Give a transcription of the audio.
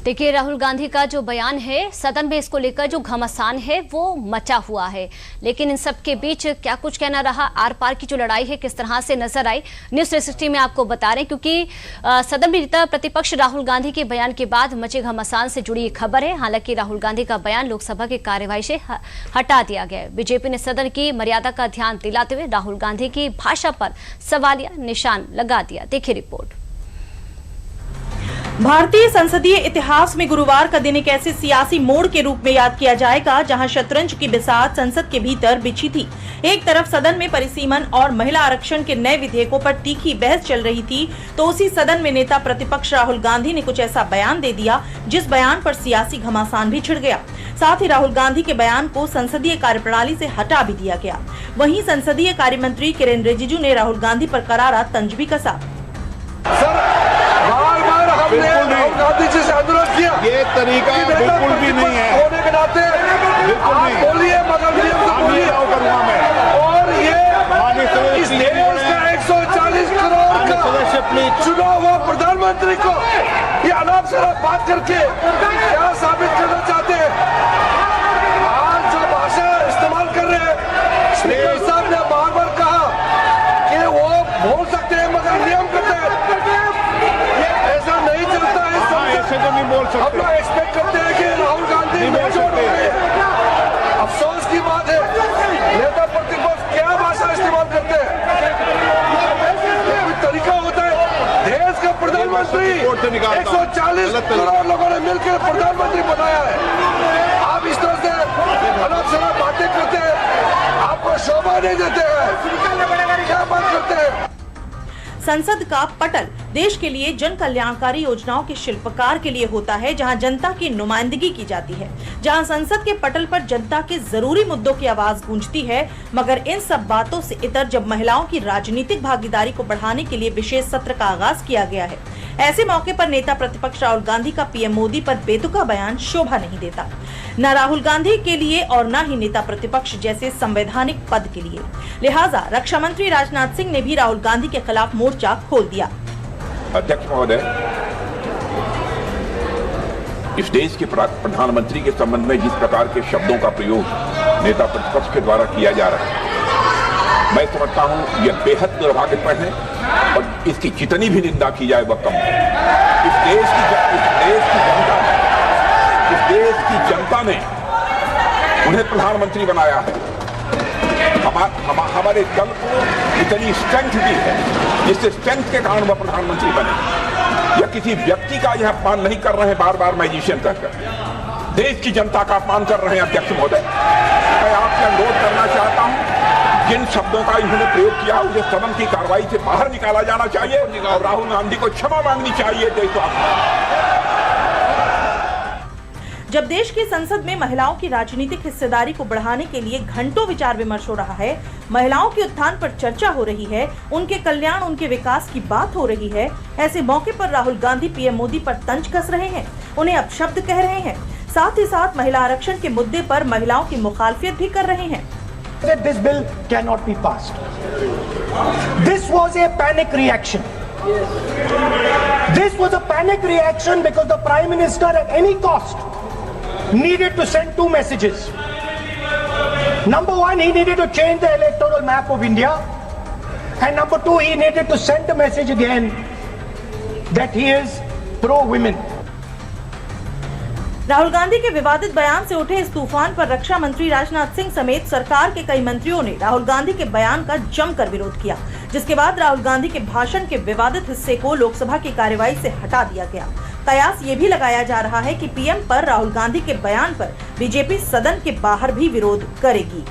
देखिए, राहुल गांधी का जो बयान है, सदन में इसको लेकर जो घमासान है वो मचा हुआ है। लेकिन इन सब के बीच क्या कुछ कहना रहा, आर पार की जो लड़ाई है किस तरह से नजर आई, न्यूज़ 360 में आपको बता रहे हैं। क्योंकि सदन में नेता प्रतिपक्ष राहुल गांधी के बयान के बाद मचे घमासान से जुड़ी खबर है। हालांकि राहुल गांधी का बयान लोकसभा की कार्यवाही से हटा दिया गया है। बीजेपी ने सदन की मर्यादा का ध्यान दिलाते हुए राहुल गांधी की भाषा पर सवालिया निशान लगा दिया। देखिए रिपोर्ट। भारतीय संसदीय इतिहास में गुरुवार का दिन एक ऐसे सियासी मोड़ के रूप में याद किया जाएगा जहां शतरंज की बिसात संसद के भीतर बिछी थी। एक तरफ सदन में परिसीमन और महिला आरक्षण के नए विधेयकों पर तीखी बहस चल रही थी, तो उसी सदन में नेता प्रतिपक्ष राहुल गांधी ने कुछ ऐसा बयान दे दिया जिस बयान पर सियासी घमासान भी छिड़ गया। साथ ही राहुल गांधी के बयान को संसदीय कार्यप्रणाली से हटा भी दिया गया। वहीं संसदीय कार्य मंत्री किरेन रिजिजू ने राहुल गांधी पर करारा तंज भी कसा। हमने राहुल गांधी जी से अनुरोध किया, ये तरीका बिल्कुल भी नहीं है। होने के नाते आप बोलिए, मगर नियम से बोलिए। और ये इस देश का 140 करोड़ का चुना हुआ प्रधानमंत्री को ये अनाप शनाप बात करके क्या साबित करना चाहते हैं? आज जो भाषा इस्तेमाल कर रहे हैं, स्पीकर साहब ने बार बार कहा कि वो बोल सकते हैं मगर नियम करते हैं। ऐसे तो नहीं बोल सकते। हम लोग एक्सपेक्ट करते हैं कि राहुल गांधी बोल रहे हैं। अफसोस की बात है, नेता प्रतिपक्ष क्या भाषा इस्तेमाल करते हैं। कोई तरीका होता है? देश का प्रधानमंत्री 140 करोड़ लोगों ने मिलकर प्रधानमंत्री बनाया है। आप इस तरह से अनाप शनाप बातें करते हैं, आपको शोभा नहीं देते हैं। क्या बात करते हैं? संसद का पटल देश के लिए जन कल्याणकारी योजनाओं के शिल्पकार के लिए होता है, जहां जनता की नुमाइंदगी की जाती है, जहां संसद के पटल पर जनता के जरूरी मुद्दों की आवाज गूंजती है। मगर इन सब बातों से इतर जब महिलाओं की राजनीतिक भागीदारी को बढ़ाने के लिए विशेष सत्र का आगाज किया गया है, ऐसे मौके पर नेता प्रतिपक्ष राहुल गांधी का पीएम मोदी पर बेतुका बयान शोभा नहीं देता, न राहुल गांधी के लिए और न ही नेता प्रतिपक्ष जैसे संवैधानिक पद के लिए। लिहाजा रक्षा मंत्री राजनाथ सिंह ने भी राहुल गांधी के खिलाफ मोर्चा खोल दिया। अध्यक्ष महोदय, इस देश के प्रधानमंत्री के संबंध में जिस प्रकार के शब्दों का प्रयोग नेता प्रतिपक्ष के द्वारा किया जा रहा है, मैं समझता हूं यह बेहद दुर्भाग्यपूर्ण है और इसकी जितनी भी निंदा की जाए वह कम है। इस देश की जनता ने उन्हें प्रधानमंत्री बनाया है। हमारे दल को इतनी स्ट्रेंथ दी है, जिससे स्ट्रेंथ के कारण वह प्रधानमंत्री बने। यह किसी व्यक्ति का यह अपमान नहीं कर रहे हैं बार बार मैजिशियन कहकर, देश की जनता का अपमान कर रहे हैं। अध्यक्ष महोदय, मैं आपसे अनुरोध करना चाहता हूं, जिन शब्दों का इन्होंने प्रयोग किया उसे सदन की कार्रवाई से बाहर निकाला जाना चाहिए और राहुल गांधी को क्षमा मांगनी चाहिए। जब देश की संसद में महिलाओं की राजनीतिक हिस्सेदारी को बढ़ाने के लिए घंटों विचार विमर्श हो रहा है, महिलाओं के उत्थान पर चर्चा हो रही है, उनके कल्याण, उनके विकास की बात हो रही है, ऐसे मौके पर राहुल गांधी पीएम मोदी पर तंज कस रहे हैं, उन्हें अपशब्द कह रहे हैं, साथ ही साथ महिला आरक्षण के मुद्दे पर महिलाओं की मुखालफियत भी कर रहे हैं। This bill cannot be passed. This was a panic reaction. This was a panic reaction because the Prime Minister at any cost needed to send two messages. Number one, he needed to change the electoral map of India, and number two, he needed to send a message again that he is pro-women. Rahul Gandhi के विवादित बयान से उठे इस तूफान पर रक्षा मंत्री राजनाथ सिंह समेत सरकार के कई मंत्रियों ने राहुल गांधी के बयान का जमकर विरोध किया, जिसके बाद राहुल गांधी के भाषण के विवादित हिस्से को लोकसभा की कार्यवाही से हटा दिया गया। कयास ये भी लगाया जा रहा है कि पीएम पर राहुल गांधी के बयान पर बीजेपी सदन के बाहर भी विरोध करेगी।